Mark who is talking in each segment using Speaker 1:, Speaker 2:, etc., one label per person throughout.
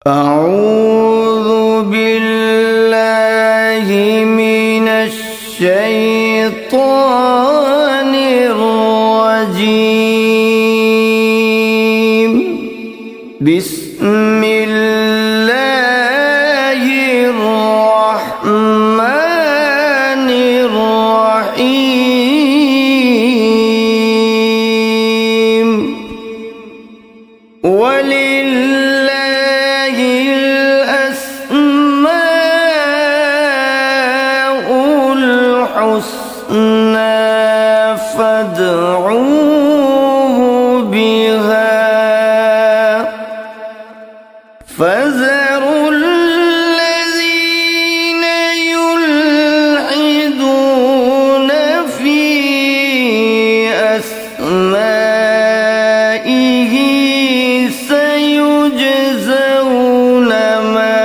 Speaker 1: اعوذ باللہ من الشیطان الرجیم بسم اللہ الرحمن الرحیم فادعوه بها فذروا الذين يلحدون في أسمائه سيجزون ما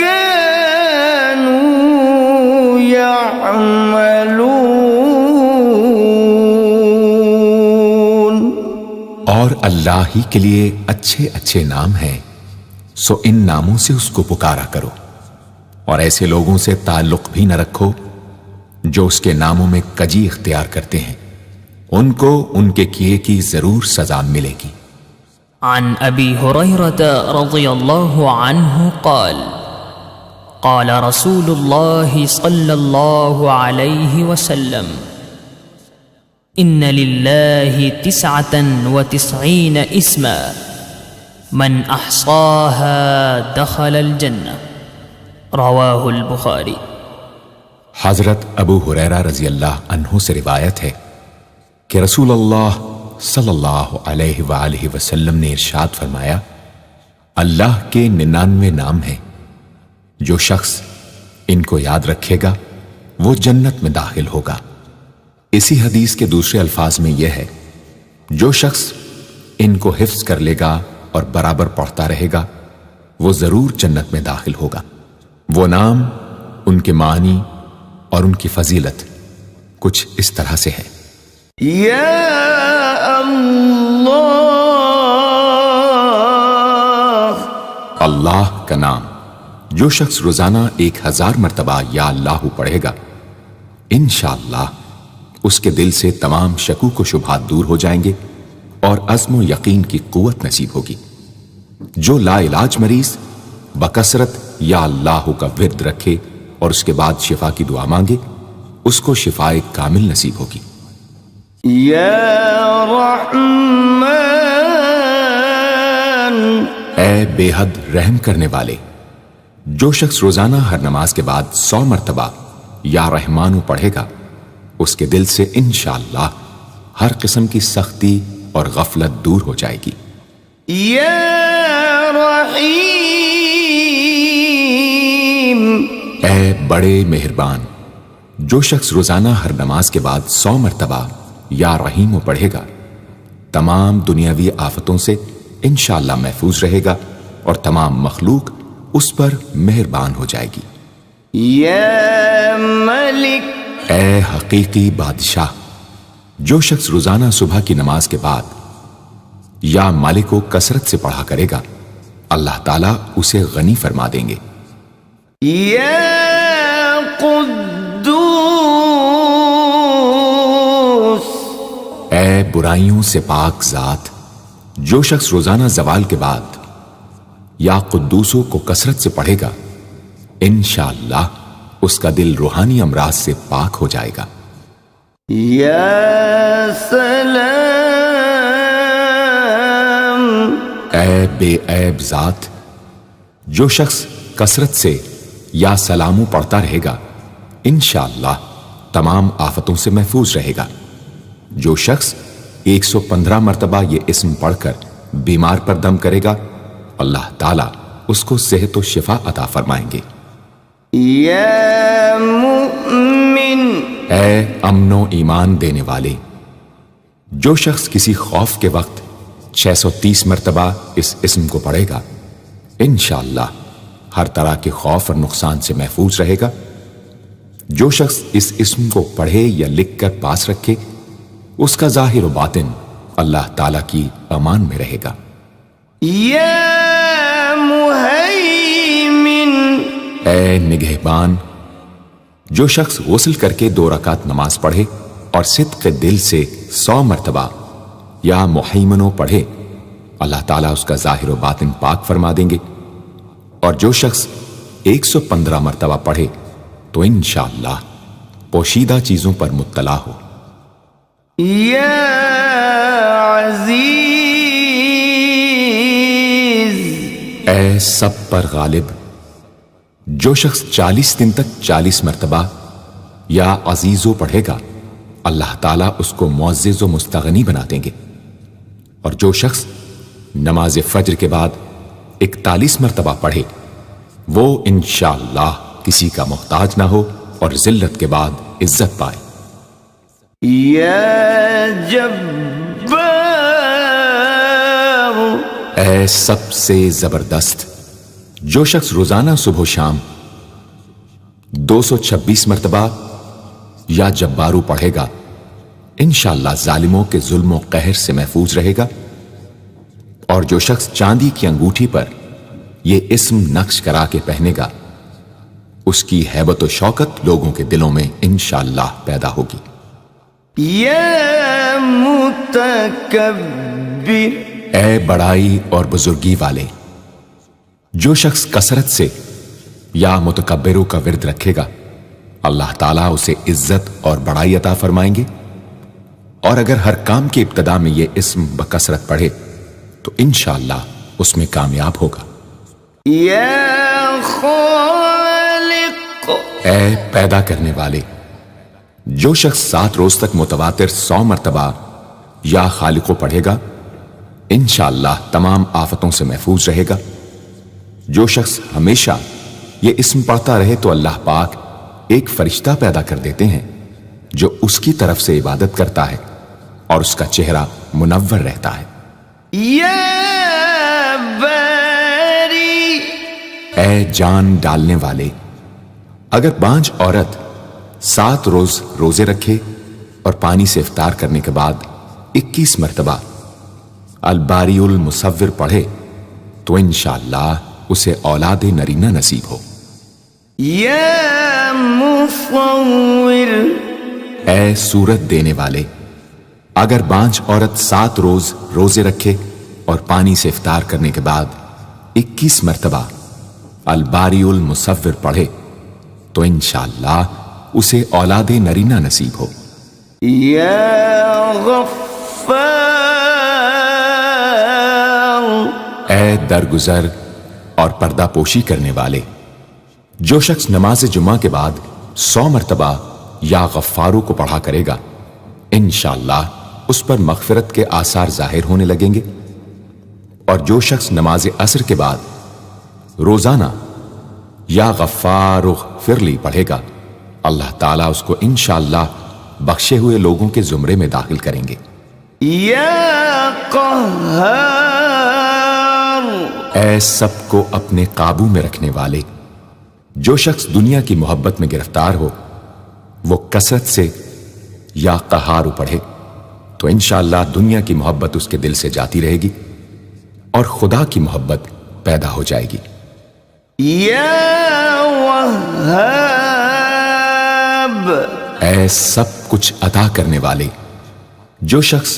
Speaker 1: كانوا يعملون۔
Speaker 2: اور اللہ ہی کے لیے اچھے اچھے نام ہیں، سو ان ناموں سے اس کو پکارا کرو، اور ایسے لوگوں سے تعلق بھی نہ رکھو جو اس کے ناموں میں کجی اختیار کرتے ہیں، ان کو ان کے کیے کی ضرور سزا ملے گی۔
Speaker 3: عن ابی ہریرہ رضی اللہ عنہ قال قال رسول اللہ صلی اللہ علیہ وسلم ان للہ 99 اسما من احصاها دخل الجنہ، رواہ البخاری۔
Speaker 2: حضرت ابو ہریرہ رضی اللہ عنہ سے روایت ہے کہ رسول اللہ صلی اللہ علیہ وآلہ وسلم نے ارشاد فرمایا، اللہ کے 99 نام ہیں، جو شخص ان کو یاد رکھے گا وہ جنت میں داخل ہوگا۔ اسی حدیث کے دوسرے الفاظ میں یہ ہے، جو شخص ان کو حفظ کر لے گا اور برابر پڑھتا رہے گا وہ ضرور جنت میں داخل ہوگا۔ وہ نام، ان کے معنی اور ان کی فضیلت کچھ اس طرح سے ہے۔
Speaker 1: یا اللہ،
Speaker 2: اللہ کا نام جو شخص روزانہ 1000 مرتبہ یا اللہ پڑھے گا، انشاءاللہ اس کے دل سے تمام شکوک و شبہات دور ہو جائیں گے اور عزم و یقین کی قوت نصیب ہوگی۔ جو لا علاج مریض بکثرت یا اللہ کا ورد رکھے اور اس کے بعد شفا کی دعا مانگے، اس کو شفائے کامل نصیب ہوگی۔
Speaker 1: یا رحمان،
Speaker 2: اے بے حد رحم کرنے والے، جو شخص روزانہ ہر نماز کے بعد 100 مرتبہ یا رحمانو پڑھے گا، اس کے دل سے انشاءاللہ ہر قسم کی سختی اور غفلت دور ہو جائے گی۔
Speaker 1: یا رحیم،
Speaker 2: اے بڑے مہربان، جو شخص روزانہ ہر نماز کے بعد 100 مرتبہ یا رحیمو پڑھے گا، تمام دنیاوی آفتوں سے انشاءاللہ محفوظ رہے گا اور تمام مخلوق اس پر مہربان ہو جائے گی۔
Speaker 1: یا ملک،
Speaker 2: اے حقیقی بادشاہ، جو شخص روزانہ صبح کی نماز کے بعد یا مالک کو کثرت سے پڑھا کرے گا، اللہ تعالیٰ اسے غنی فرما دیں گے۔
Speaker 1: یا قدوس،
Speaker 2: اے برائیوں سے پاک ذات، جو شخص روزانہ زوال کے بعد یا قدوسوں کو کثرت سے پڑھے گا، انشاءاللہ اس کا دل روحانی امراض سے پاک ہو جائے گا۔
Speaker 1: یا سلام،
Speaker 2: اے بے عیب ذات، جو شخص کثرت سے یا سلامو پڑھتا رہے گا، انشاءاللہ تمام آفتوں سے محفوظ رہے گا۔ جو شخص 115 مرتبہ یہ اسم پڑھ کر بیمار پر دم کرے گا، اللہ تعالیٰ اس کو صحت و شفا عطا فرمائیں گے۔
Speaker 1: یا مؤمن،
Speaker 2: اے امن و ایمان دینے والے، جو شخص کسی خوف کے وقت 630 مرتبہ اس اسم کو پڑھے گا، انشاءاللہ ہر طرح کے خوف اور نقصان سے محفوظ رہے گا۔ جو شخص اس اسم کو پڑھے یا لکھ کر پاس رکھے، اس کا ظاہر و باطن اللہ تعالیٰ کی امان میں رہے گا۔
Speaker 1: یا مهيمن
Speaker 2: اے نگہبان، جو شخص غسل کر کے 2 رکعت نماز پڑھے اور صدق دل سے 100 مرتبہ یا محیمنوں پڑھے، اللہ تعالیٰ اس کا ظاہر و باطن پاک فرما دیں گے۔ اور جو شخص 115 مرتبہ پڑھے تو انشاءاللہ پوشیدہ چیزوں پر مطلع ہو۔
Speaker 1: يا عزيز
Speaker 2: اے سب پر غالب، جو شخص 40 دن تک 40 مرتبہ یا عزیزو پڑھے گا، اللہ تعالیٰ اس کو معزز و مستغنی بنا دیں گے۔ اور جو شخص نماز فجر کے بعد 41 مرتبہ پڑھے، وہ انشاءاللہ کسی کا محتاج نہ ہو اور ذلت کے بعد عزت پائے۔
Speaker 1: يا جبار
Speaker 2: اے سب سے زبردست، جو شخص روزانہ صبح و شام 226 مرتبہ یا جبارو پڑھے گا، انشاءاللہ ظالموں کے ظلم و قہر سے محفوظ رہے گا۔ اور جو شخص چاندی کی انگوٹھی پر یہ اسم نقش کرا کے پہنے گا، اس کی ہیبت و شوکت لوگوں کے دلوں میں انشاءاللہ پیدا ہوگی۔
Speaker 1: يا متكبر
Speaker 2: اے بڑائی اور بزرگی والے، جو شخص کثرت سے یا متکبروں کا ورد رکھے گا، اللہ تعالیٰ اسے عزت اور بڑائی عطا فرمائیں گے۔ اور اگر ہر کام کی ابتدا میں یہ اسم بکثرت پڑھے تو انشاءاللہ اس میں کامیاب ہوگا۔
Speaker 1: يا خالق
Speaker 2: اے پیدا کرنے والے، جو شخص 7 روز تک متواتر 100 مرتبہ یا خالقو پڑھے گا، انشاءاللہ تمام آفتوں سے محفوظ رہے گا۔ جو شخص ہمیشہ یہ اسم پڑھتا رہے تو اللہ پاک ایک فرشتہ پیدا کر دیتے ہیں جو اس کی طرف سے عبادت کرتا ہے اور اس کا چہرہ منور رہتا ہے۔
Speaker 1: يا باري
Speaker 2: اے جان ڈالنے والے، اگر بانج عورت 7 روز روزے رکھے اور پانی سے افطار کرنے کے بعد 21 مرتبہ الباری المصور پڑھے تو انشاءاللہ اسے اولاد نرینہ نصیب ہو۔
Speaker 1: يا مصور
Speaker 2: اے صورت دینے والے، اگر بانج عورت 7 روز روزے رکھے اور پانی سے افطار کرنے کے بعد 21 مرتبہ الباری المصور پڑھے تو انشاءاللہ اسے اولاد نرینہ نصیب ہو۔
Speaker 1: يا غفار
Speaker 2: اے درگزر اور پردہ پوشی کرنے والے، جو شخص نماز جمعہ کے بعد 100 مرتبہ یا غفارو کو پڑھا کرے گا، انشاءاللہ اس پر مغفرت کے آثار ظاہر ہونے لگیں گے۔ اور جو شخص نماز عصر کے بعد روزانہ یا غفار اغفر لی پڑھے گا، اللہ تعالیٰ اس کو انشاءاللہ بخشے ہوئے لوگوں کے زمرے میں داخل کریں گے۔
Speaker 1: يا قهار
Speaker 2: اے سب کو اپنے قابو میں رکھنے والے، جو شخص دنیا کی محبت میں گرفتار ہو وہ کثرت سے یا قہارو پڑھے تو انشاءاللہ دنیا کی محبت اس کے دل سے جاتی رہے گی اور خدا کی محبت پیدا ہو جائے گی۔
Speaker 1: يا وهاب
Speaker 2: اے سب کچھ عطا کرنے والے، جو شخص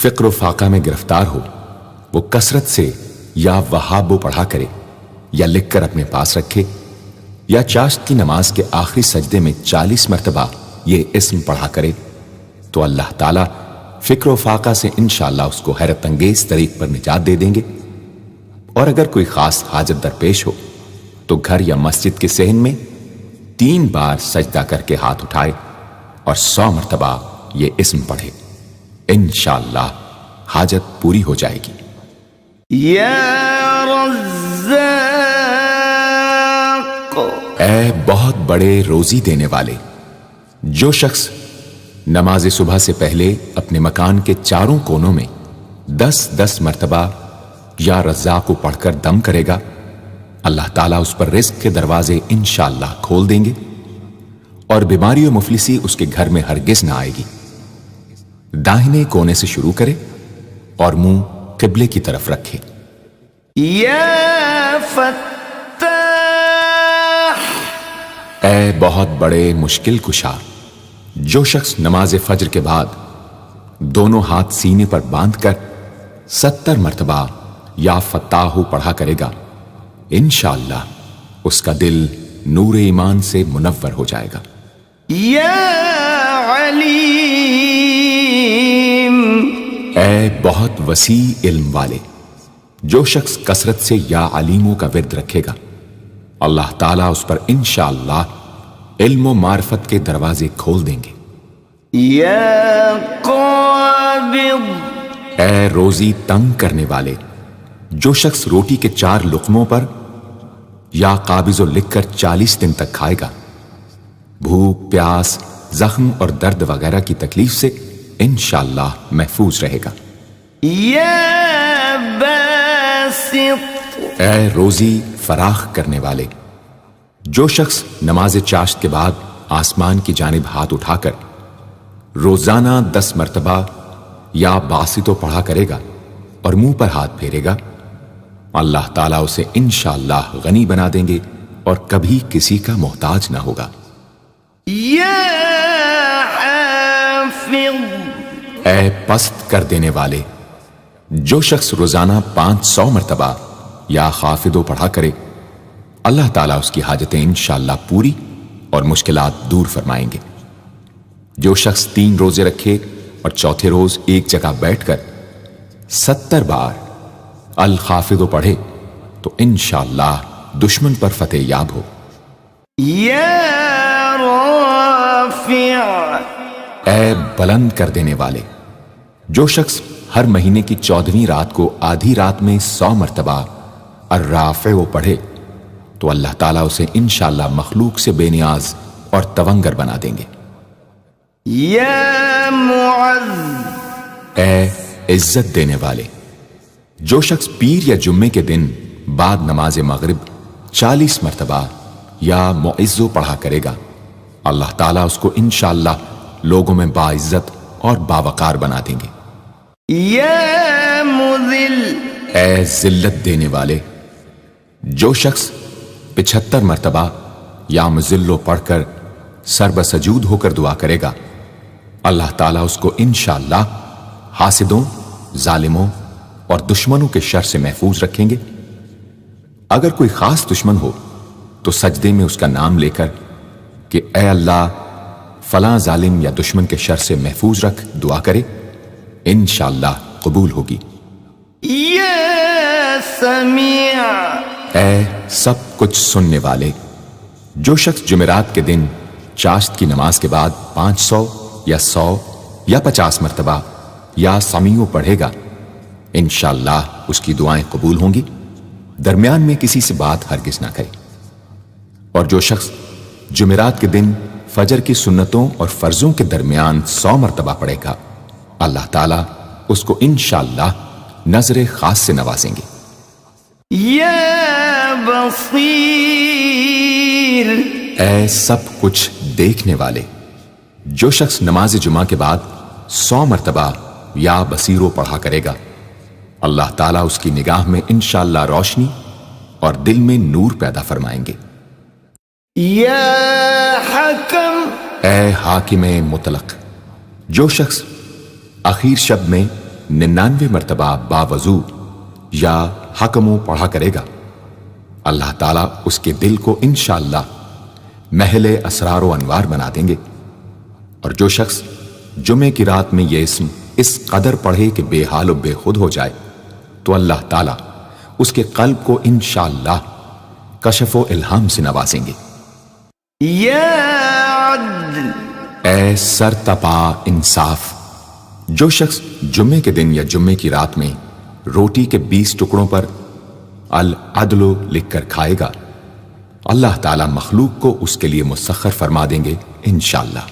Speaker 2: فقر و فاقہ میں گرفتار ہو وہ کثرت سے یا وہابو پڑھا کرے یا لکھ کر اپنے پاس رکھے یا چاشت کی نماز کے آخری سجدے میں 40 مرتبہ یہ اسم پڑھا کرے تو اللہ تعالیٰ فکر و فاقہ سے انشاءاللہ اس کو حیرت انگیز طریق پر نجات دے دیں گے۔ اور اگر کوئی خاص حاجت درپیش ہو تو گھر یا مسجد کے صحن میں 3 بار سجدہ کر کے ہاتھ اٹھائے اور 100 مرتبہ یہ اسم پڑھے، انشاءاللہ حاجت پوری ہو جائے گی۔
Speaker 1: يا رزاق
Speaker 2: اے بہت بڑے روزی دینے والے، جو شخص نماز صبح سے پہلے اپنے مکان کے چاروں کونوں میں 10-10 مرتبہ یا رزاق کو پڑھ کر دم کرے گا، اللہ تعالیٰ اس پر رزق کے دروازے انشاءاللہ کھول دیں گے اور بیماری و مفلسی اس کے گھر میں ہرگز نہ آئے گی۔ داہنے کونے سے شروع کرے اور منہ قبلے کی طرف رکھے۔
Speaker 1: یا فتاح،
Speaker 2: اے بہت بڑے مشکل کشا، جو شخص نماز فجر کے بعد دونوں ہاتھ سینے پر باندھ کر 70 مرتبہ یا فتاح پڑھا کرے گا، انشاءاللہ اس کا دل نور ایمان سے منور ہو جائے گا۔
Speaker 1: یا علیم،
Speaker 2: اے بہت وسیع علم والے، جو شخص کثرت سے یا علیموں کا ورد رکھے گا، اللہ تعالیٰ اس پر انشاءاللہ علم و معرفت کے دروازے کھول دیں گے۔
Speaker 1: یا قابض،
Speaker 2: اے روزی تنگ کرنے والے، جو شخص روٹی کے 4 لقموں پر یا قابض و لکھ کر 40 دن تک کھائے گا، بھوک، پیاس، زخم اور درد وغیرہ کی تکلیف سے انشاءاللہ محفوظ رہے گا۔
Speaker 1: یا باسط،
Speaker 2: اے روزی فراخ کرنے والے، جو شخص نماز چاشت کے بعد آسمان کی جانب ہاتھ اٹھا کر روزانہ 10 مرتبہ یا باسطو پڑھا کرے گا اور منہ پر ہاتھ پھیرے گا، اللہ تعالیٰ اسے انشاءاللہ غنی بنا دیں گے اور کبھی کسی کا محتاج نہ ہوگا۔
Speaker 1: یا حافظ،
Speaker 2: اے پست کر دینے والے، جو شخص روزانہ 500 مرتبہ یا خافضو پڑھا کرے، اللہ تعالیٰ اس کی حاجتیں انشاءاللہ پوری اور مشکلات دور فرمائیں گے۔ جو شخص 3 روزے رکھے اور چوتھے روز ایک جگہ بیٹھ کر 70 بار الخافضو پڑھے تو انشاءاللہ دشمن پر فتح یاب ہو۔
Speaker 1: یا رافع،
Speaker 2: اے بلند کر دینے والے، جو شخص ہر مہینے کی 14ویں رات کو آدھی رات میں 100 مرتبہ الرافع پڑھے تو اللہ تعالیٰ اسے انشاءاللہ مخلوق سے بے نیاز اور تونگر بنا دیں گے۔
Speaker 1: یا معز،
Speaker 2: اے عزت دینے والے، جو شخص پیر یا جمعے کے دن بعد نماز مغرب 40 مرتبہ یا معزو پڑھا کرے گا، اللہ تعالیٰ اس کو انشاءاللہ لوگوں میں باعزت اور باوقار بنا دیں گے۔
Speaker 1: یا مذل،
Speaker 2: اے ذلت دینے والے، جو شخص 75 مرتبہ یا مذلو پڑھ کر سر بسجود ہو کر دعا کرے گا، اللہ تعالیٰ اس کو انشاءاللہ حاسدوں، ظالموں اور دشمنوں کے شر سے محفوظ رکھیں گے۔ اگر کوئی خاص دشمن ہو تو سجدے میں اس کا نام لے کر کہ اے اللہ فلاں ظالم یا دشمن کے شر سے محفوظ رکھ دعا کرے، انشاءاللہ قبول ہوگی۔
Speaker 1: یا سمیع،
Speaker 2: اے سب کچھ سننے والے، جو شخص جمعرات کے دن چاشت کی نماز کے بعد 500 یا 100 یا 50 مرتبہ یا سمیع پڑھے گا، انشاءاللہ اس کی دعائیں قبول ہوں گی، درمیان میں کسی سے بات ہرگز نہ کرے۔ اور جو شخص جمعرات کے دن فجر کی سنتوں اور فرضوں کے درمیان 100 مرتبہ پڑھے گا، اللہ تعالیٰ اس کو انشاءاللہ نظر خاص سے نوازیں گے۔
Speaker 1: یا بصیر،
Speaker 2: اے سب کچھ دیکھنے والے، جو شخص نماز جمعہ کے بعد 100 مرتبہ یا بصیرو پڑھا کرے گا، اللہ تعالیٰ اس کی نگاہ میں انشاءاللہ روشنی اور دل میں نور پیدا فرمائیں گے۔
Speaker 1: یا حکم،
Speaker 2: اے حاکم مطلق، جو شخص آخر شب میں 99 مرتبہ باوضو یا حکمو پڑھا کرے گا، اللہ تعالیٰ اس کے دل کو انشاءاللہ محل اسرار و انوار بنا دیں گے۔ اور جو شخص جمعے کی رات میں یہ اسم اس قدر پڑھے کہ بے حال و بے خود ہو جائے تو اللہ تعالیٰ اس کے قلب کو انشاءاللہ کشف و الہام سے نوازیں گے۔
Speaker 1: یا عدل،
Speaker 2: اے سر تپا انصاف، جو شخص جمعے کے دن یا جمعے کی رات میں روٹی کے 20 ٹکڑوں پر العدل لکھ کر کھائے گا، اللہ تعالیٰ مخلوق کو اس کے لیے مسخر فرما دیں گے انشاءاللہ۔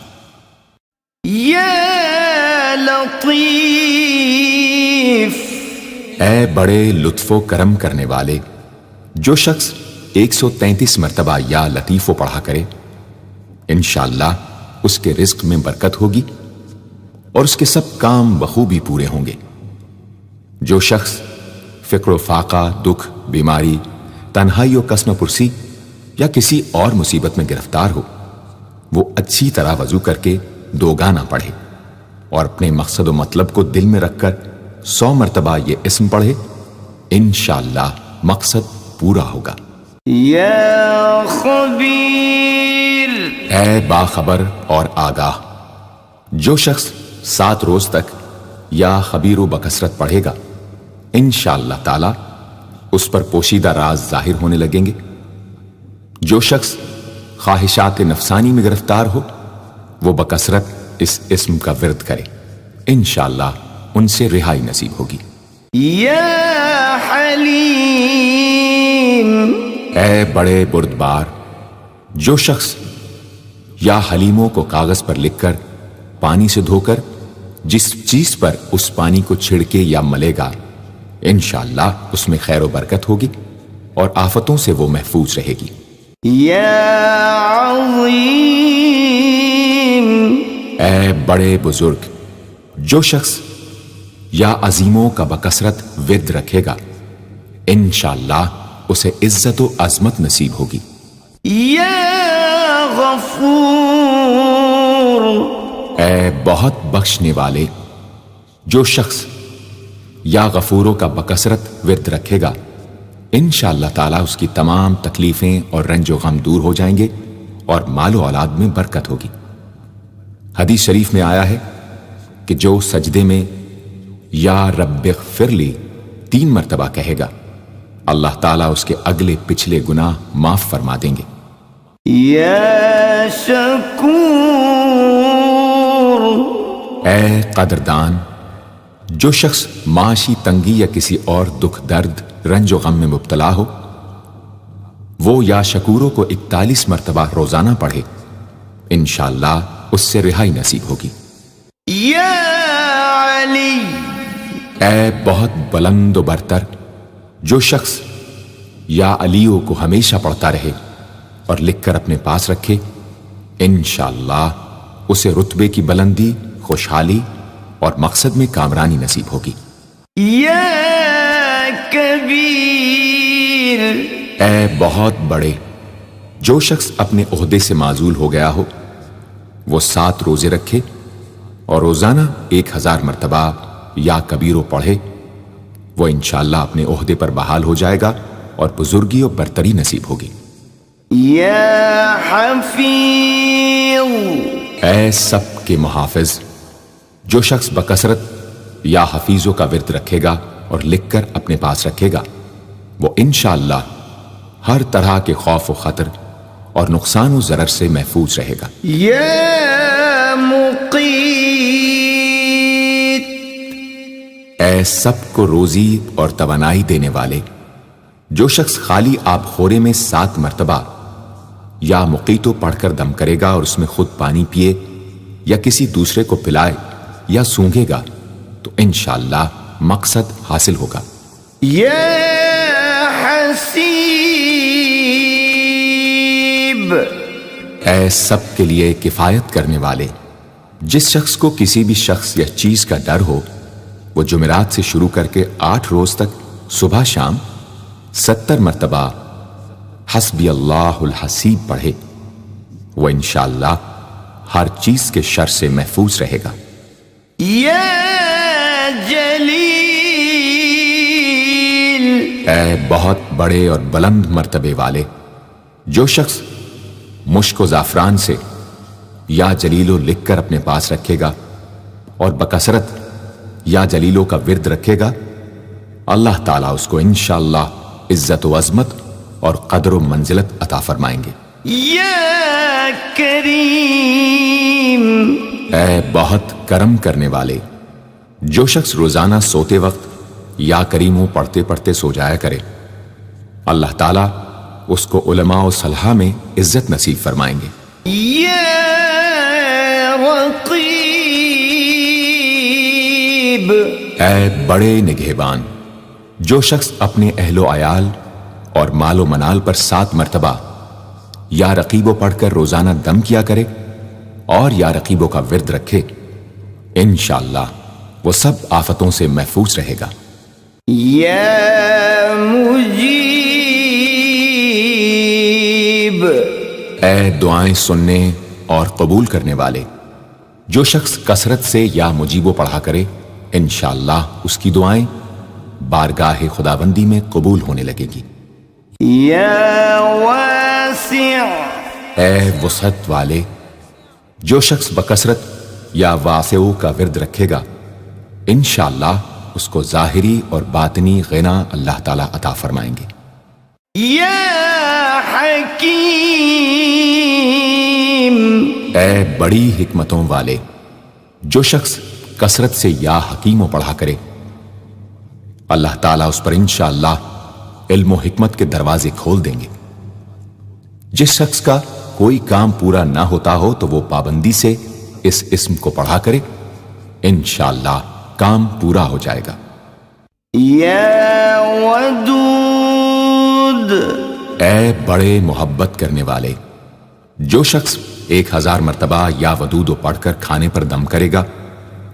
Speaker 1: یا لطیف،
Speaker 2: اے بڑے لطف و کرم کرنے والے، جو شخص 133 مرتبہ یا لطیفو پڑھا کرے، انشاءاللہ اس کے رزق میں برکت ہوگی اور اس کے سب کام بخوبی پورے ہوں گے۔ جو شخص فقر و فاقہ، دکھ، بیماری، تنہائی و قسم پرسی یا کسی اور مصیبت میں گرفتار ہو، وہ اچھی طرح وضو کر کے 2 گانا پڑھے اور اپنے مقصد و مطلب کو دل میں رکھ کر 100 مرتبہ یہ اسم پڑھے، انشاءاللہ مقصد پورا ہوگا۔
Speaker 1: یا خبیر،
Speaker 2: اے باخبر اور آگاہ، جو شخص 7 روز تک یا خبیر و بکثرت پڑھے گا، انشاءاللہ تعالی اس پر پوشیدہ راز ظاہر ہونے لگیں گے۔ جو شخص خواہشات نفسانی میں گرفتار ہو، وہ بکثرت اس اسم کا ورد کرے، انشاءاللہ ان سے رہائی نصیب ہوگی۔
Speaker 1: یا حلیم،
Speaker 2: اے بڑے بردبار، جو شخص یا حلیموں کو کاغذ پر لکھ کر پانی سے دھو کر جس چیز پر اس پانی کو چھڑکے یا ملے گا، انشاءاللہ اس میں خیر و برکت ہوگی اور آفتوں سے وہ محفوظ رہے گی۔
Speaker 1: یا عظیم،
Speaker 2: اے بڑے بزرگ، جو شخص یا عظیموں کا بکثرت ورد رکھے گا، انشاءاللہ اسے عزت و عظمت نصیب ہوگی۔
Speaker 1: یا غفور،
Speaker 2: اے بہت بخشنے والے، جو شخص یا غفوروں کا بکثرت ورد رکھے گا، انشاءاللہ تعالیٰ اس کی تمام تکلیفیں اور رنج و غم دور ہو جائیں گے اور مال و اولاد میں برکت ہوگی۔ حدیث شریف میں آیا ہے کہ جو سجدے میں یا رب اغفر لی 3 مرتبہ کہے گا، اللہ تعالیٰ اس کے اگلے پچھلے گناہ معاف فرما دیں گے۔
Speaker 1: یا شکور،
Speaker 2: اے قدردان، جو شخص معاشی تنگی یا کسی اور دکھ درد رنج و غم میں مبتلا ہو، وہ یا شکوروں کو 41 مرتبہ روزانہ پڑھے، انشاءاللہ اس سے رہائی نصیب ہوگی۔
Speaker 1: یا علی،
Speaker 2: اے بہت بلند و برتر، جو شخص یا علیوں کو ہمیشہ پڑھتا رہے اور لکھ کر اپنے پاس رکھے، انشاءاللہ اسے رتبے کی بلندی، خوشحالی اور مقصد میں کامرانی نصیب ہوگی۔
Speaker 1: یا کبیر،
Speaker 2: اے بہت بڑے، جو شخص اپنے عہدے سے معزول ہو گیا ہو، وہ 7 روزے رکھے اور روزانہ 1000 مرتبہ یا کبیرو پڑھے، وہ انشاءاللہ اپنے عہدے پر بحال ہو جائے گا اور بزرگی و برتری نصیب ہوگی۔
Speaker 1: یا حفیظ،
Speaker 2: اے سب کے محافظ، جو شخص بکثرت یا حفیظوں کا ورد رکھے گا اور لکھ کر اپنے پاس رکھے گا، وہ انشاءاللہ ہر طرح کے خوف و خطر اور نقصان و ضرر سے محفوظ رہے گا۔
Speaker 1: یا مقیت،
Speaker 2: اے سب کو روزی اور توانائی دینے والے، جو شخص خالی آب خورے میں 7 مرتبہ یا مقیتو پڑھ کر دم کرے گا اور اس میں خود پانی پیے یا کسی دوسرے کو پلائے یا سونگے گا، تو انشاءاللہ مقصد حاصل ہوگا۔
Speaker 1: یا حسیب،
Speaker 2: اے سب کے لیے کفایت کرنے والے، جس شخص کو کسی بھی شخص یا چیز کا ڈر ہو، وہ جمعرات سے شروع کر کے 8 روز تک صبح شام 70 مرتبہ حسبی اللہ الحسیب پڑھے، وہ انشاءاللہ ہر چیز کے شر سے محفوظ رہے گا۔
Speaker 1: یا جلیل،
Speaker 2: اے بہت بڑے اور بلند مرتبے والے، جو شخص مشک و زعفران سے یا جلیلو لکھ کر اپنے پاس رکھے گا اور بکثرت یا جلیلوں کا ورد رکھے گا، اللہ تعالیٰ اس کو انشاءاللہ عزت و عظمت اور قدر و منزلت عطا فرمائیں گے۔
Speaker 1: یا کریم،
Speaker 2: اے بہت کرم کرنے والے، جو شخص روزانہ سوتے وقت یا کریموں پڑھتے پڑھتے سو جایا کرے، اللہ تعالیٰ اس کو علماء و صلحاء میں عزت نصیب فرمائیں گے۔
Speaker 1: یا رقیب،
Speaker 2: اے بڑے نگہبان، جو شخص اپنے اہل و عیال اور مال و منال پر 7 مرتبہ یا رقیبو پڑھ کر روزانہ دم کیا کرے اور یا رقیبوں کا ورد رکھے، انشاءاللہ وہ سب آفتوں سے محفوظ رہے گا۔
Speaker 1: یا مجیب،
Speaker 2: اے دعائیں سننے اور قبول کرنے والے، جو شخص کثرت سے یا مجیبو پڑھا کرے انشاءاللہ اس کی دعائیں بارگاہ خداوندی میں قبول ہونے لگے گی۔
Speaker 1: یا واسع،
Speaker 2: اے وسعت والے، جو شخص بکثرت یا واسعو کا ورد رکھے گا انشاءاللہ اس کو ظاہری اور باطنی غنا اللہ تعالیٰ عطا فرمائیں گے۔
Speaker 1: یا حکیم،
Speaker 2: اے بڑی حکمتوں والے، جو شخص کثرت سے یا حکیموں پڑھا کرے اللہ تعالیٰ اس پر انشاءاللہ علم و حکمت کے دروازے کھول دیں گے۔ جس شخص کا کوئی کام پورا نہ ہوتا ہو تو وہ پابندی سے اس اسم کو پڑھا کرے انشاءاللہ کام پورا ہو جائے گا۔
Speaker 1: یا ودود،
Speaker 2: اے بڑے محبت کرنے والے، جو شخص 1000 مرتبہ یا ودود پڑھ کر کھانے پر دم کرے گا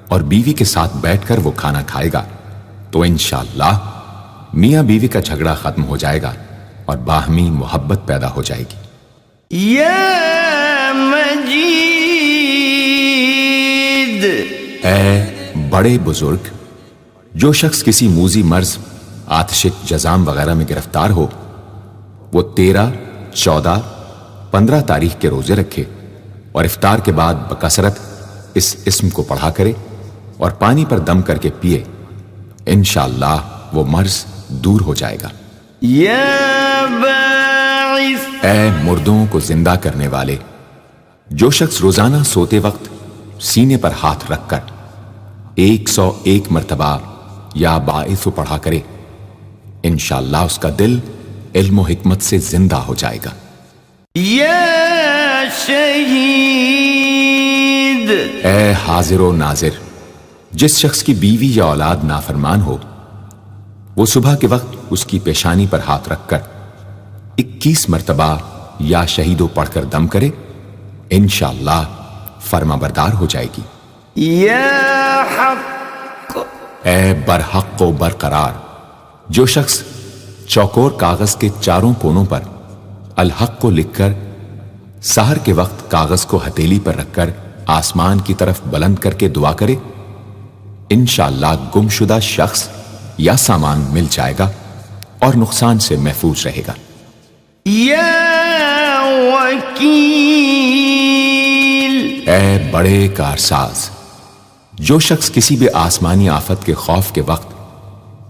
Speaker 2: اور بیوی کے ساتھ بیٹھ کر وہ کھانا کھائے گا تو انشاءاللہ میاں بیوی کا جھگڑا ختم ہو جائے گا اور باہمی محبت پیدا ہو جائے گی۔
Speaker 1: یا مجید،
Speaker 2: اے بڑے بزرگ، جو شخص کسی موذی مرض، آتشک، جزام وغیرہ میں گرفتار ہو وہ 13، 14، 15 تاریخ کے روزے رکھے اور افطار کے بعد بکثرت اس اسم کو پڑھا کرے اور پانی پر دم کر کے پیے انشاءاللہ وہ مرض دور ہو جائے گا۔
Speaker 1: یا باعث،
Speaker 2: اے مردوں کو زندہ کرنے والے، جو شخص روزانہ سوتے وقت سینے پر ہاتھ رکھ کر 101 مرتبہ یا باعث پڑھا کرے انشاءاللہ اس کا دل علم و حکمت سے زندہ ہو جائے گا۔
Speaker 1: یا شہید،
Speaker 2: اے حاضر و ناظر، جس شخص کی بیوی یا اولاد نافرمان ہو وہ صبح کے وقت اس کی پیشانی پر ہاتھ رکھ کر 21 مرتبہ یا شہیدو پڑھ کر دم کرے انشاءاللہ فرما بردار ہو جائے گی۔
Speaker 1: یا حق،
Speaker 2: اے برحق و برقرار، جو شخص چوکور کاغذ کے چاروں کونوں پر الحق کو لکھ کر سحر کے وقت کاغذ کو ہتھیلی پر رکھ کر آسمان کی طرف بلند کر کے دعا کرے انشاءاللہ گمشدہ شخص یا سامان مل جائے گا اور نقصان سے محفوظ رہے گا۔
Speaker 1: یا وکیل،
Speaker 2: اے بڑے کارساز، جو شخص کسی بھی آسمانی آفت کے خوف کے وقت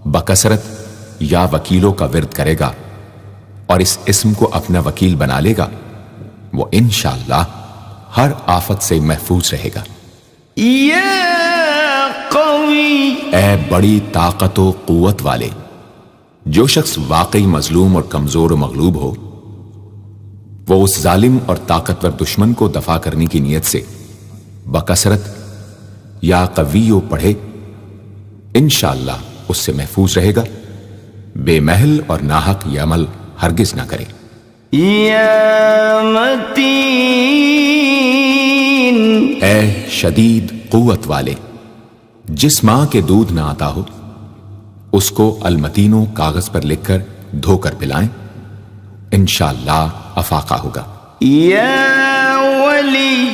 Speaker 2: بکثرت یا وکیلوں کا ورد کرے گا اور اس اسم کو اپنا وکیل بنا لے گا وہ انشاءاللہ ہر آفت سے محفوظ رہے گا۔
Speaker 1: یا قوی،
Speaker 2: اے بڑی طاقت و قوت والے، جو شخص واقعی مظلوم اور کمزور و مغلوب ہو وہ اس ظالم اور طاقتور دشمن کو دفاع کرنے کی نیت سے بکثرت یا قویو پڑھے انشاءاللہ اس سے محفوظ رہے گا، بے محل اور ناحق یہ عمل ہرگز نہ کرے۔
Speaker 1: یا متین،
Speaker 2: اے شدید قوت والے، جس ماں کے دودھ نہ آتا ہو اس کو المتینوں کاغذ پر لکھ کر دھو کر پلائیں انشاءاللہ افاقہ ہوگا۔
Speaker 1: یا ولی،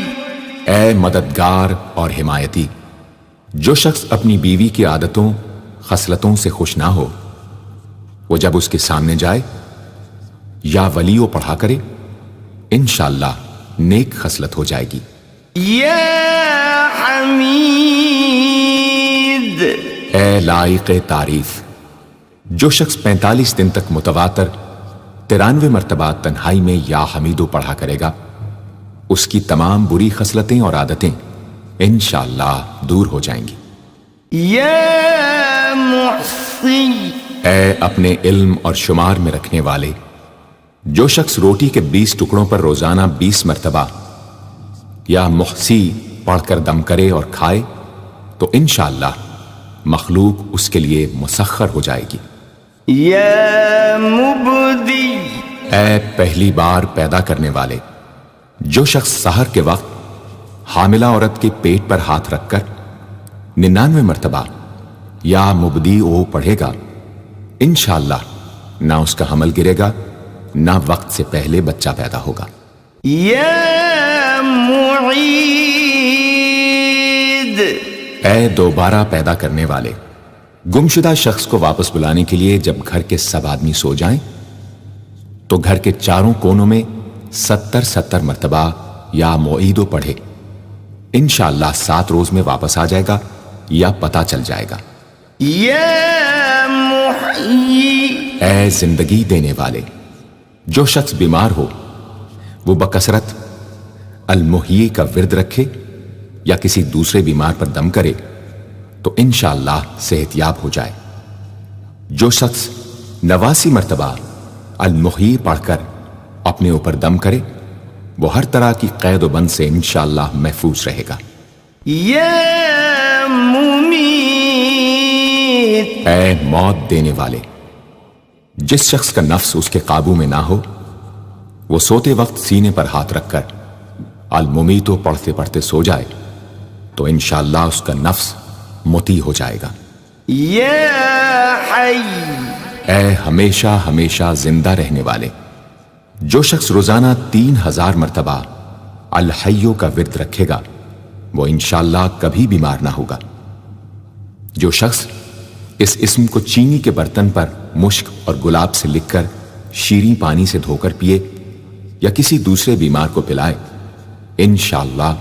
Speaker 2: اے مددگار اور حمایتی، جو شخص اپنی بیوی کی عادتوں خصلتوں سے خوش نہ ہو وہ جب اس کے سامنے جائے یا ولیو پڑھا کرے انشاءاللہ نیک خصلت ہو جائے گی۔
Speaker 1: یا حمید،
Speaker 2: اے لائق تعریف، جو شخص 45 دن تک متواتر 93 مرتبہ تنہائی میں یا حمیدو پڑھا کرے گا اس کی تمام بری خصلتیں اور عادتیں انشاءاللہ دور ہو جائیں گی۔
Speaker 1: یا محصی،
Speaker 2: اے اپنے علم اور شمار میں رکھنے والے، جو شخص روٹی کے 20 ٹکڑوں پر روزانہ 20 مرتبہ یا محصی پڑھ کر دم کرے اور کھائے تو انشاءاللہ مخلوق اس کے لیے مسخر ہو جائے گی۔
Speaker 1: یا مبدی،
Speaker 2: اے پہلی بار پیدا کرنے والے، جو شخص سحر کے وقت حاملہ عورت کے پیٹ پر ہاتھ رکھ کر 99 مرتبہ یا مبدی او پڑھے گا انشاءاللہ نہ اس کا حمل گرے گا نہ وقت سے پہلے بچہ پیدا ہوگا۔
Speaker 1: یا معید،
Speaker 2: اے دوبارہ پیدا کرنے والے، گمشدہ شخص کو واپس بلانے کے لیے جب گھر کے سب آدمی سو جائیں تو گھر کے چاروں کونوں میں 70 مرتبہ یا معیدو پڑھے، انشاءاللہ 7 روز میں واپس آ جائے گا یا پتہ چل جائے گا۔
Speaker 1: یا محیی،
Speaker 2: اے زندگی دینے والے، جو شخص بیمار ہو وہ بکثرت المحیی کا ورد رکھے یا کسی دوسرے بیمار پر دم کرے تو انشاءاللہ صحت یاب ہو جائے۔ جو شخص 89 مرتبہ المحیی پڑھ کر اپنے اوپر دم کرے وہ ہر طرح کی قید و بند سے انشاءاللہ محفوظ رہے گا۔
Speaker 1: یا ممیت،
Speaker 2: اے موت دینے والے، جس شخص کا نفس اس کے قابو میں نہ ہو وہ سوتے وقت سینے پر ہاتھ رکھ کر الممیتو پڑھتے پڑھتے سو جائے تو انشاءاللہ اس کا نفس مطیع ہو جائے گا۔
Speaker 1: یا حی،
Speaker 2: اے ہمیشہ ہمیشہ زندہ رہنے والے، جو شخص روزانہ 3000 مرتبہ الحیو کا ورد رکھے گا وہ انشاءاللہ کبھی بیمار نہ ہوگا۔ جو شخص اس اسم کو چینی کے برتن پر مشک اور گلاب سے لکھ کر شیریں پانی سے دھو کر پیے یا کسی دوسرے بیمار کو پلائے انشاءاللہ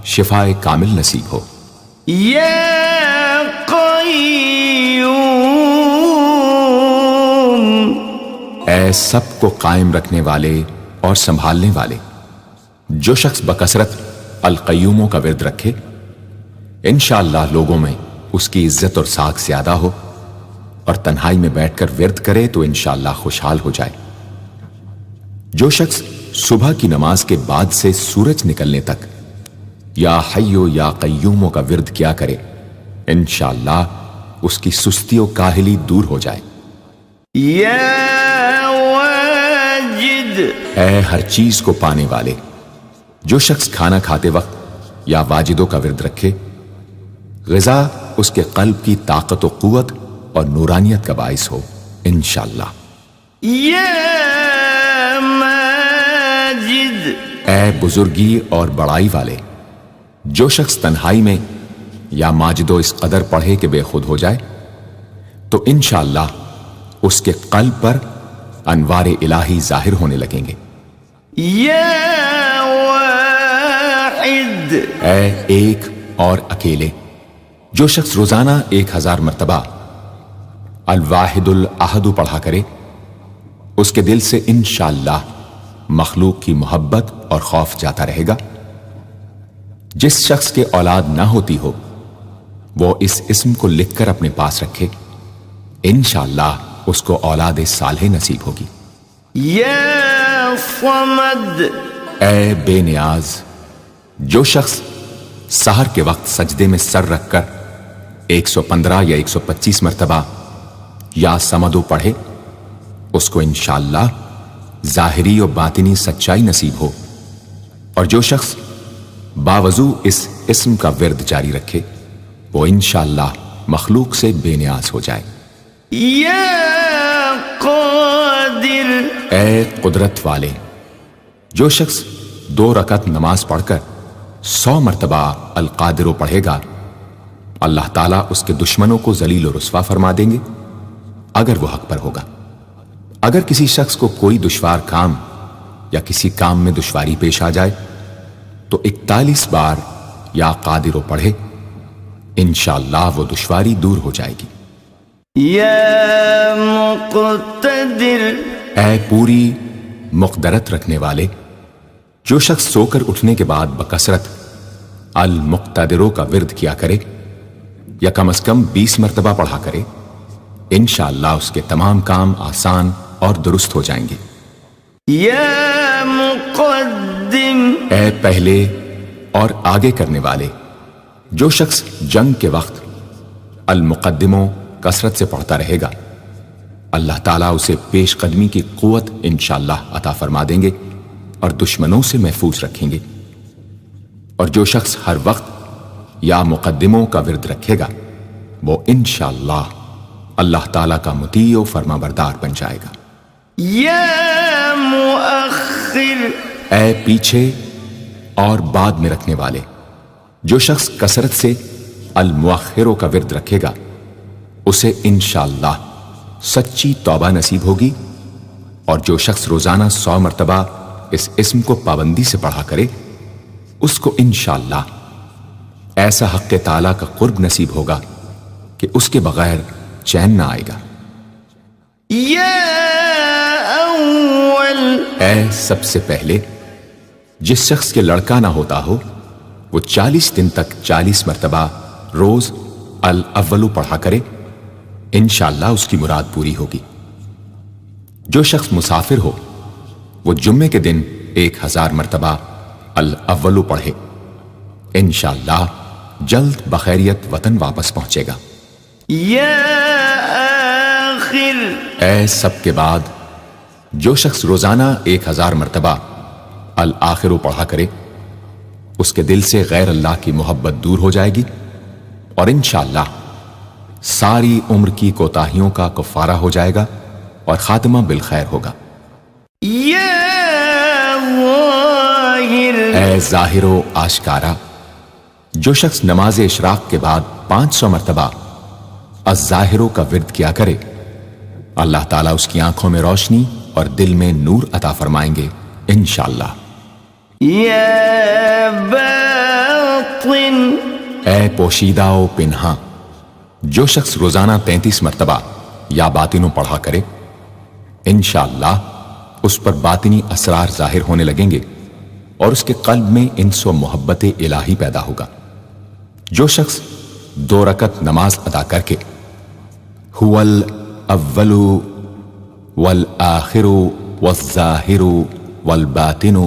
Speaker 2: شفائے کامل نصیب ہو۔
Speaker 1: یا قیوم،
Speaker 2: اے سب کو قائم رکھنے والے اور سنبھالنے والے، جو شخص بکثرت القیوموں کا ورد رکھے انشاءاللہ لوگوں میں اس کی عزت اور ساکھ زیادہ ہو، اور تنہائی میں بیٹھ کر ورد کرے تو انشاءاللہ خوشحال ہو جائے۔ جو شخص صبح کی نماز کے بعد سے سورج نکلنے تک یا حیو یا قیوموں کا ورد کیا کرے انشاءاللہ اس کی سستی و کاہلی دور ہو جائے۔
Speaker 1: یا واجد،
Speaker 2: اے ہر چیز کو پانے والے، جو شخص کھانا کھاتے وقت یا واجدوں کا ورد رکھے غذا اس کے قلب کی طاقت و قوت اور نورانیت کا باعث ہو انشاءاللہ۔
Speaker 1: یا ماجد،
Speaker 2: اے بزرگی اور بڑائی والے، جو شخص تنہائی میں یا ماجدو اس قدر پڑھے کہ بے خود ہو جائے تو انشاءاللہ اس کے قلب پر انوار الہی ظاہر ہونے لگیں گے۔
Speaker 1: یا واحد،
Speaker 2: اے ایک اور اکیلے، جو شخص روزانہ 1000 مرتبہ الواحد الاحد پڑھا کرے اس کے دل سے انشاءاللہ مخلوق کی محبت اور خوف جاتا رہے گا۔ جس شخص کے اولاد نہ ہوتی ہو وہ اس اسم کو لکھ کر اپنے پاس رکھے انشاءاللہ اس کو اولاد صالح نصیب ہوگی۔
Speaker 1: یا صمد،
Speaker 2: اے بے نیاز، جو شخص سحر کے وقت سجدے میں سر رکھ کر 115 یا 125 مرتبہ یا سمدو پڑھے اس کو انشاءاللہ ظاہری و باطنی سچائی نصیب ہو، اور جو شخص باوضو اس اسم کا ورد جاری رکھے وہ انشاءاللہ مخلوق سے بے نیاز ہو جائے۔
Speaker 1: یا قادر،
Speaker 2: اے قدرت والے، جو شخص 2 رکعت نماز پڑھ کر 100 مرتبہ القادر پڑھے گا اللہ تعالیٰ اس کے دشمنوں کو ذلیل و رسوا فرما دیں گے اگر وہ حق پر ہوگا۔ اگر کسی شخص کو کوئی دشوار کام یا کسی کام میں دشواری پیش آ جائے تو 41 بار یا قادر پڑھے انشاءاللہ وہ دشواری دور ہو جائے گی۔
Speaker 1: یا مقتدر،
Speaker 2: اے پوری مقدرت رکھنے والے، جو شخص سو کر اٹھنے کے بعد بکثرت المقتدروں کا ورد کیا کرے یا کم از کم 20 مرتبہ پڑھا کرے انشاءاللہ اس کے تمام کام آسان اور درست ہو جائیں گے۔
Speaker 1: یا مقدم،
Speaker 2: اے پہلے اور آگے کرنے والے، جو شخص جنگ کے وقت المقدموں کثرت سے پڑھتا رہے گا اللہ تعالیٰ اسے پیش قدمی کی قوت انشاءاللہ عطا فرما دیں گے اور دشمنوں سے محفوظ رکھیں گے۔ اور جو شخص ہر وقت یا مقدموں کا ورد رکھے گا وہ انشاءاللہ اللہ تعالیٰ کا مطیع و فرما بردار بن جائے گا۔
Speaker 1: یا مؤخر،
Speaker 2: اے پیچھے اور بعد میں رکھنے والے، جو شخص کثرت سے المؤخروں کا ورد رکھے گا اسے انشاءاللہ سچی توبہ نصیب ہوگی، اور جو شخص روزانہ 100 مرتبہ اس اسم کو پابندی سے پڑھا کرے اس کو انشاءاللہ ایسا حق تعالیٰ کا قرب نصیب ہوگا کہ اس کے بغیر چین نہ آئے گا۔
Speaker 1: یا اول،
Speaker 2: اے سب سے پہلے جس شخص کے لڑکا نہ ہوتا ہو وہ 40 دن تک 40 مرتبہ روز الاولو پڑھا کرے، انشاءاللہ اس کی مراد پوری ہوگی۔ جو شخص مسافر ہو وہ جمعے کے دن 1000 مرتبہ الاولو پڑھے، انشاءاللہ جلد بخیریت وطن واپس پہنچے گا۔
Speaker 1: یا آخر،
Speaker 2: اے سب کے بعد جو شخص روزانہ 1000 مرتبہ الآخرو پڑھا کرے اس کے دل سے غیر اللہ کی محبت دور ہو جائے گی، اور انشاءاللہ ساری عمر کی کوتاہیوں کا کفارہ ہو جائے گا اور خاتمہ بالخیر ہوگا۔
Speaker 1: یا ظاہر،
Speaker 2: اے ظاہر و آشکارا، جو شخص نماز اشراق کے بعد 500 مرتبہ الظاہرو کا ورد کیا کرے اللہ تعالیٰ اس کی آنکھوں میں روشنی اور دل میں نور عطا فرمائیں گے انشاءاللہ۔
Speaker 1: یا باطن،
Speaker 2: اے پوشیدہ و پنہاں، جو شخص روزانہ 33 مرتبہ یا باطنوں پڑھا کرے انشاءاللہ اس پر باطنی اسرار ظاہر ہونے لگیں گے اور اس کے قلب میں انس و محبت الہی پیدا ہوگا۔ جو شخص 2 رکعت نماز ادا کر کے هو الاول والآخر والظاہر والباطن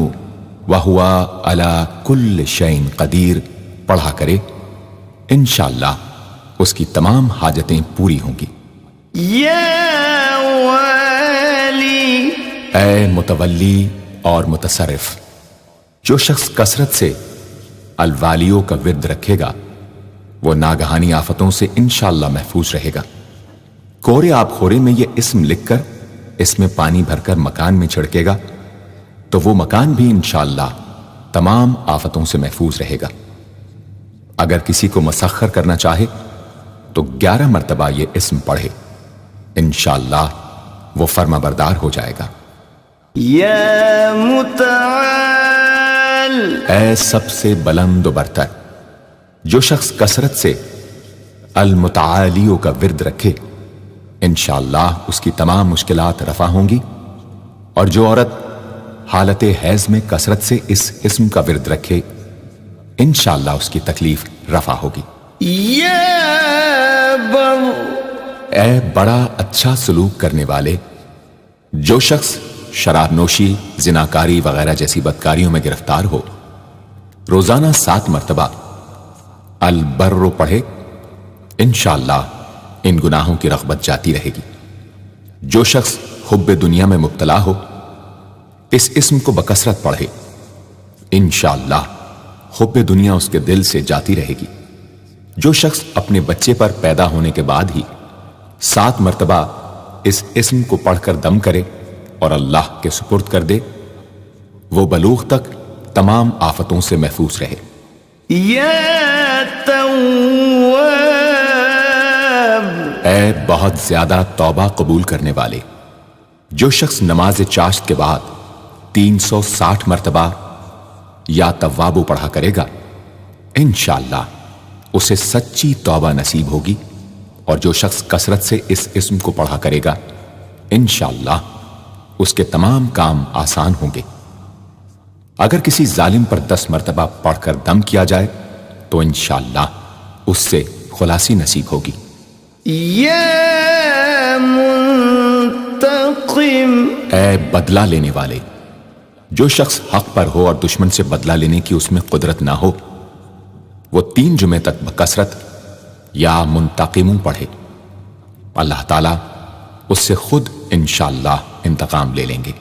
Speaker 2: وهو على كل شيء قدیر پڑھا کرے انشاءاللہ اس کی تمام حاجتیں پوری ہوں گی۔
Speaker 1: یا والی،
Speaker 2: اے متولی اور متصرف، جو شخص کثرت سے الوالیوں کا ورد رکھے گا وہ ناگہانی آفتوں سے انشاءاللہ محفوظ رہے گا۔ کورے آب خورے میں یہ اسم لکھ کر اس میں پانی بھر کر مکان میں چھڑکے گا تو وہ مکان بھی انشاءاللہ تمام آفتوں سے محفوظ رہے گا۔ اگر کسی کو مسخر کرنا چاہے تو 11 مرتبہ یہ اسم پڑھے، انشاءاللہ وہ فرما بردار ہو جائے گا۔
Speaker 1: یا متعال،
Speaker 2: اے سب سے بلند و برتر، جو شخص کثرت سے المتعالیوں کا ورد رکھے انشاءاللہ اس کی تمام مشکلات رفع ہوں گی، اور جو عورت حالت حیض میں کثرت سے اس اسم کا ورد رکھے انشاءاللہ اس کی تکلیف رفع ہوگی۔
Speaker 1: یا بر،
Speaker 2: اے بڑا اچھا سلوک کرنے والے، جو شخص شراب نوشی، زناکاری وغیرہ جیسی بدکاریوں میں گرفتار ہو روزانہ 7 مرتبہ البر پڑھے انشاءاللہ ان گناہوں کی رغبت جاتی رہے گی۔ جو شخص حب دنیا میں مبتلا ہو اس اسم کو بکثرت پڑھے انشاءاللہ حب دنیا اس کے دل سے جاتی رہے گی۔ جو شخص اپنے بچے پر پیدا ہونے کے بعد ہی 7 مرتبہ اس اسم کو پڑھ کر دم کرے اور اللہ کے سپرد کر دے وہ بلوغ تک تمام آفتوں سے محفوظ رہے۔
Speaker 1: یا تواب،
Speaker 2: اے بہت زیادہ توبہ قبول کرنے والے، جو شخص نماز چاشت کے بعد 360 مرتبہ یا توابو پڑھا کرے گا انشاءاللہ اسے سچی توبہ نصیب ہوگی، اور جو شخص کثرت سے اس اسم کو پڑھا کرے گا انشاءاللہ اس کے تمام کام آسان ہوں گے۔ اگر کسی ظالم پر 10 مرتبہ پڑھ کر دم کیا جائے تو انشاءاللہ اس سے خلاصی نصیب ہوگی۔
Speaker 1: یا منتقم،
Speaker 2: اے بدلہ لینے والے، جو شخص حق پر ہو اور دشمن سے بدلہ لینے کی اس میں قدرت نہ ہو وہ 3 جمعے تک بکثرت یا منتقموں پڑھے، اللہ تعالیٰ اس سے خود انشاءاللہ انتقام لے لیں گے۔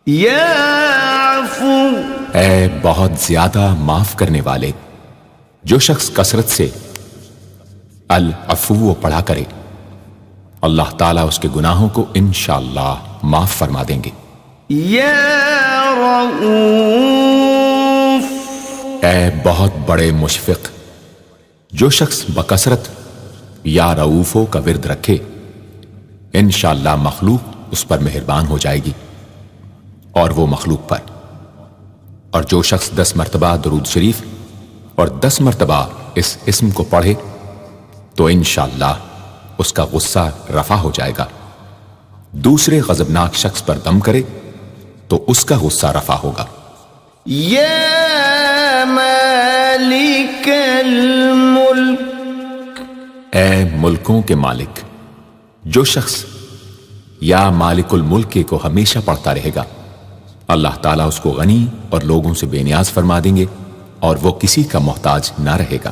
Speaker 1: یا عفو،
Speaker 2: اے بہت زیادہ معاف کرنے والے، جو شخص کثرت سے العفو پڑھا کرے اللہ تعالیٰ اس کے گناہوں کو انشاءاللہ معاف فرما دیں گے۔
Speaker 1: یا رؤوف،
Speaker 2: اے بہت بڑے مشفق، جو شخص بکثرت یا رؤوفو کا ورد رکھے انشاءاللہ مخلوق اس پر مہربان ہو جائے گی، اور وہ مخلوق پر۔ اور جو شخص 10 مرتبہ درود شریف اور 10 مرتبہ اس اسم کو پڑھے تو انشاءاللہ اس کا غصہ رفع ہو جائے گا۔ دوسرے غضبناک شخص پر دم کرے تو اس کا غصہ رفع ہوگا۔
Speaker 1: یا مالک الملک،
Speaker 2: اے ملکوں کے مالک، جو شخص یا مالک الملک کو ہمیشہ پڑھتا رہے گا اللہ تعالیٰ اس کو غنی اور لوگوں سے بے نیاز فرما دیں گے اور وہ کسی کا محتاج نہ رہے گا۔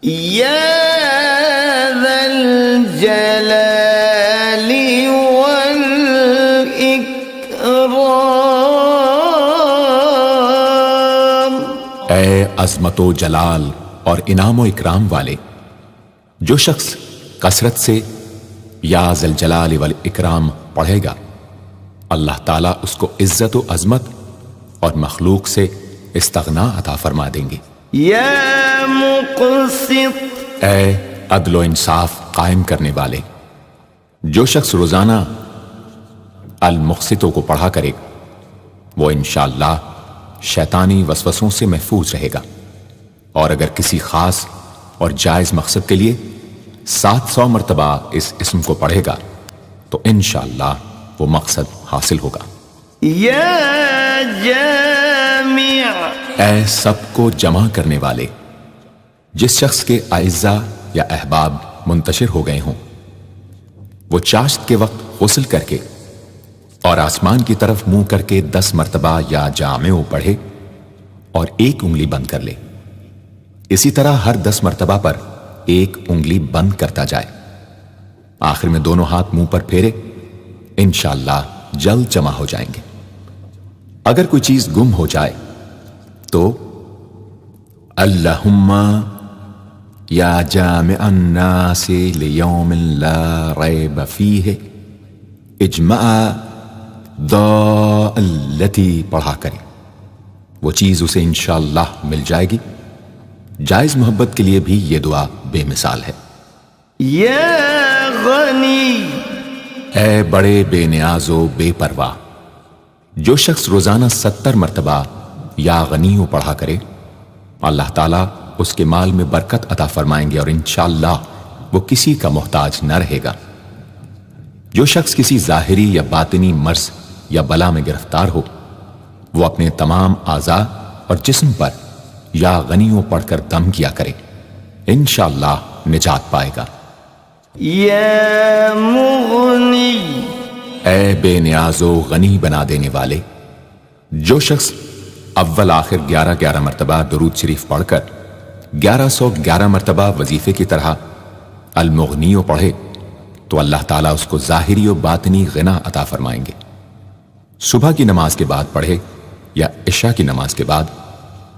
Speaker 1: یا ذا الجلال والاکرام،
Speaker 2: اے عظمت و جلال اور انعام و اکرام والے، جو شخص کثرت سے یا ذا الجلال والاکرام پڑھے گا اللہ تعالیٰ اس کو عزت و عظمت اور مخلوق سے استغنا عطا فرما دیں گے۔
Speaker 1: یا مقسط،
Speaker 2: اے عدل و انصاف قائم کرنے والے، جو شخص روزانہ المقسطوں کو پڑھا کرے وہ انشاءاللہ شیطانی وسوسوں سے محفوظ رہے گا، اور اگر کسی خاص اور جائز مقصد کے لیے 700 مرتبہ اس اسم کو پڑھے گا تو انشاءاللہ وہ مقصد حاصل ہوگا۔
Speaker 1: یا جامع،
Speaker 2: اے سب کو جمع کرنے والے، جس شخص کے اعزا یا احباب منتشر ہو گئے ہوں وہ چاشت کے وقت غسل کر کے اور آسمان کی طرف منہ کر کے 10 مرتبہ یا جامع پڑھے اور ایک انگلی بند کر لے۔ اسی طرح ہر 10 مرتبہ پر ایک انگلی بند کرتا جائے، آخر میں دونوں ہاتھ منہ پر پھیرے، انشاءاللہ جلد جمع ہو جائیں گے۔ اگر کوئی چیز گم ہو جائے تو اللہم یا جامع الناس لیوم لا ریب فیہ اجمع التی پڑھا کرے، وہ چیز اسے انشاءاللہ مل جائے گی۔ جائز محبت کے لیے بھی یہ دعا بے مثال ہے۔
Speaker 1: یا غنی،
Speaker 2: اے بڑے بے نیاز و بے پرواہ، جو شخص روزانہ 70 مرتبہ یا غنیوں پڑھا کرے اللہ تعالیٰ اس کے مال میں برکت عطا فرمائیں گے اور انشاءاللہ وہ کسی کا محتاج نہ رہے گا۔ جو شخص کسی ظاہری یا باطنی مرض یا بلا میں گرفتار ہو وہ اپنے تمام اعضاء اور جسم پر یا غنیوں پڑھ کر دم کیا کرے، انشاءاللہ نجات پائے گا۔
Speaker 1: یا مغنی،
Speaker 2: اے بے نیاز و غنی بنا دینے والے، جو شخص اول آخر 11 مرتبہ درود شریف پڑھ کر 1111 مرتبہ وظیفے کی طرح المغنیوں پڑھے تو اللہ تعالیٰ اس کو ظاہری و باطنی غنا عطا فرمائیں گے۔ صبح کی نماز کے بعد پڑھے یا عشاء کی نماز کے بعد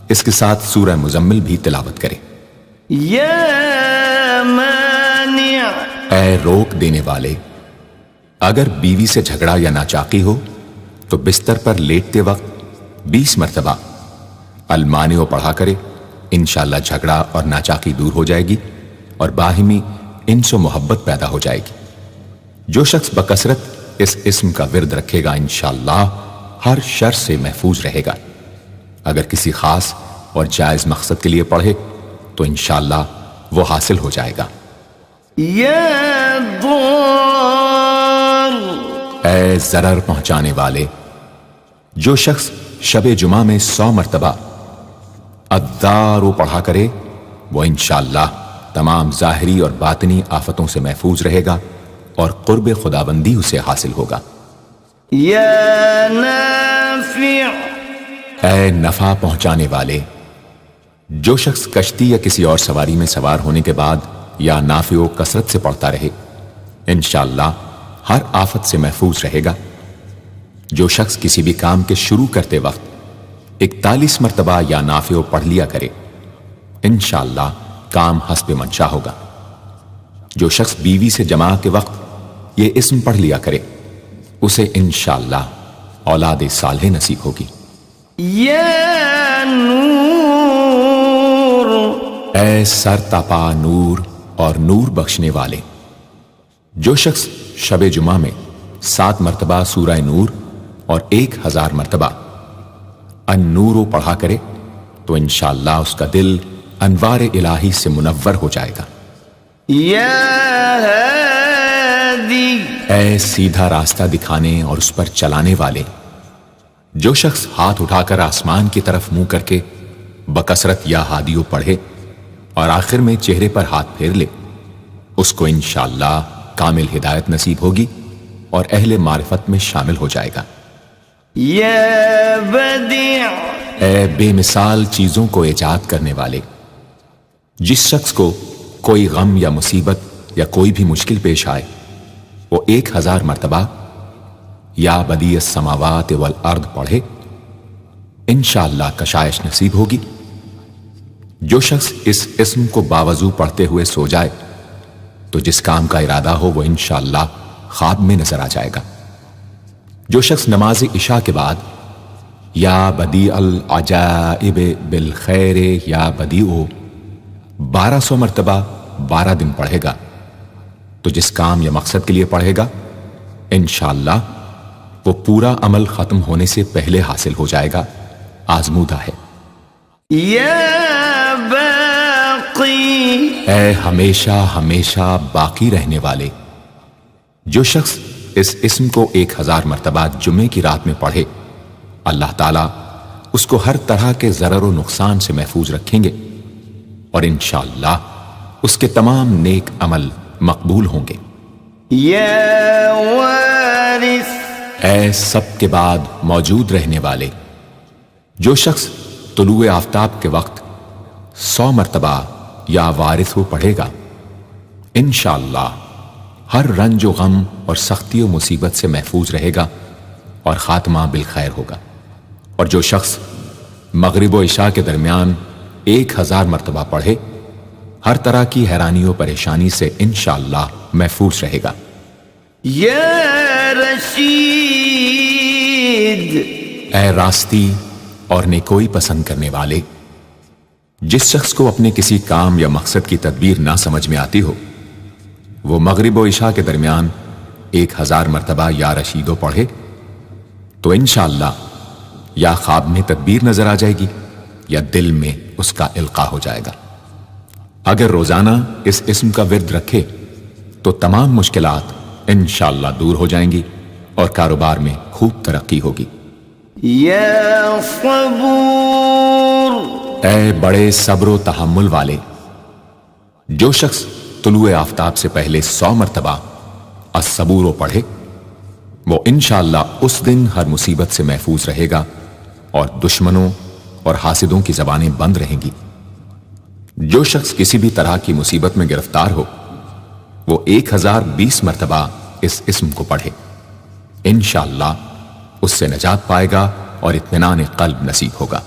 Speaker 2: اس کے ساتھ سورہ مزمل بھی تلاوت کرے۔
Speaker 1: یا مانع،
Speaker 2: اے روک دینے والے، اگر بیوی سے جھگڑا یا ناچاقی ہو تو بستر پر لیٹتے وقت 20 مرتبہ المانع پڑھا کرے، انشاءاللہ جھگڑا اور ناچاقی دور ہو جائے گی اور باہمی انس و محبت پیدا ہو جائے گی۔ جو شخص بکثرت اس اسم کا ورد رکھے گا انشاءاللہ ہر شر سے محفوظ رہے گا۔ اگر کسی خاص اور جائز مقصد کے لیے پڑھے تو انشاءاللہ وہ حاصل ہو جائے گا۔
Speaker 1: یا ضار،
Speaker 2: اے ضرر پہنچانے والے، جو شخص شب جمعہ میں 100 مرتبہ الدار پڑھا کرے وہ انشاءاللہ تمام ظاہری اور باطنی آفتوں سے محفوظ رہے گا اور قرب خداوندی اسے حاصل ہوگا۔
Speaker 1: یا نافع،
Speaker 2: اے نفع پہنچانے والے، جو شخص کشتی یا کسی اور سواری میں سوار ہونے کے بعد یا نافع و کثرت سے پڑھتا رہے انشاءاللہ ہر آفت سے محفوظ رہے گا۔ جو شخص کسی بھی کام کے شروع کرتے وقت 41 مرتبہ یا نافع پڑھ لیا کرے انشاءاللہ کام حسب منشا ہوگا۔ جو شخص بیوی سے جماع کے وقت یہ اسم پڑھ لیا کرے، اسے انشاءاللہ اولاد صالح نصیب ہوگی۔
Speaker 1: یا نور،
Speaker 2: اے سر تپا نور اور نور بخشنے والے، جو شخص شب جمعہ میں 7 مرتبہ سورہ نور اور 1000 مرتبہ النور پڑھا کرے تو انشاءاللہ اس کا دل انوار الہی سے منور ہو جائے گا۔
Speaker 1: یا ہادی،
Speaker 2: اے سیدھا راستہ دکھانے اور اس پر چلانے والے، جو شخص ہاتھ اٹھا کر آسمان کی طرف منہ کر کے بکثرت یا ہادیو پڑھے اور آخر میں چہرے پر ہاتھ پھیر لے، اس کو انشاءاللہ کامل ہدایت نصیب ہوگی اور اہل معرفت میں شامل ہو جائے گا۔
Speaker 1: یا بدیع،
Speaker 2: اے بے مثال چیزوں کو ایجاد کرنے والے، جس شخص کو کوئی غم یا مصیبت یا کوئی بھی مشکل پیش آئے وہ 1000 مرتبہ یا بدیع السماوات والارض پڑھے، انشاءاللہ کشائش نصیب ہوگی۔ جو شخص اس اسم کو باوضو پڑھتے ہوئے سو جائے تو جس کام کا ارادہ ہو وہ انشاءاللہ خواب میں نظر آ جائے گا۔ جو شخص نماز عشاء کے بعد یا بدیع العجائب بالخیر یا بدیع 1200 مرتبہ 12 دن پڑھے گا تو جس کام یا مقصد کے لیے پڑھے گا انشاءاللہ وہ پورا عمل ختم ہونے سے پہلے حاصل ہو جائے گا، آزمودہ ہے۔
Speaker 1: یا باقی،
Speaker 2: اے ہمیشہ ہمیشہ باقی رہنے والے، جو شخص اس اسم کو 1000 مرتبہ جمعے کی رات میں پڑھے اللہ تعالیٰ اس کو ہر طرح کے ضرر و نقصان سے محفوظ رکھیں گے اور انشاءاللہ اس کے تمام نیک عمل مقبول ہوں گے۔
Speaker 1: یا وارث،
Speaker 2: اے سب کے بعد موجود رہنے والے، جو شخص طلوع آفتاب کے وقت 100 مرتبہ یا وارث ہو پڑھے گا انشاءاللہ ہر رنج و غم اور سختی و مصیبت سے محفوظ رہے گا اور خاتمہ بالخیر ہوگا۔ اور جو شخص مغرب و عشاء کے درمیان 1000 مرتبہ پڑھے ہر طرح کی حیرانی و پریشانی سے انشاءاللہ محفوظ رہے گا۔
Speaker 1: یا رشید،
Speaker 2: اے راستی اور نیکوئی پسند کرنے والے، جس شخص کو اپنے کسی کام یا مقصد کی تدبیر نہ سمجھ میں آتی ہو وہ مغرب و عشاء کے درمیان 1000 مرتبہ یا رشیدو پڑھے تو انشاءاللہ یا خواب میں تدبیر نظر آ جائے گی یا دل میں اس کا القاء ہو جائے گا۔ اگر روزانہ اس اسم کا ورد رکھے تو تمام مشکلات انشاءاللہ دور ہو جائیں گی اور کاروبار میں خوب ترقی ہوگی۔
Speaker 1: یا صبور،
Speaker 2: اے بڑے صبر و تحمل والے، جو شخص طلوع آفتاب سے پہلے 100 مرتبہ الصبور پڑھے وہ انشاءاللہ اس دن ہر مصیبت سے محفوظ رہے گا اور دشمنوں اور حاسدوں کی زبانیں بند رہیں گی۔ جو شخص کسی بھی طرح کی مصیبت میں گرفتار ہو وہ 1020 مرتبہ اس اسم کو پڑھے، انشاءاللہ اس سے نجات پائے گا اور اطمینان قلب نصیب ہوگا۔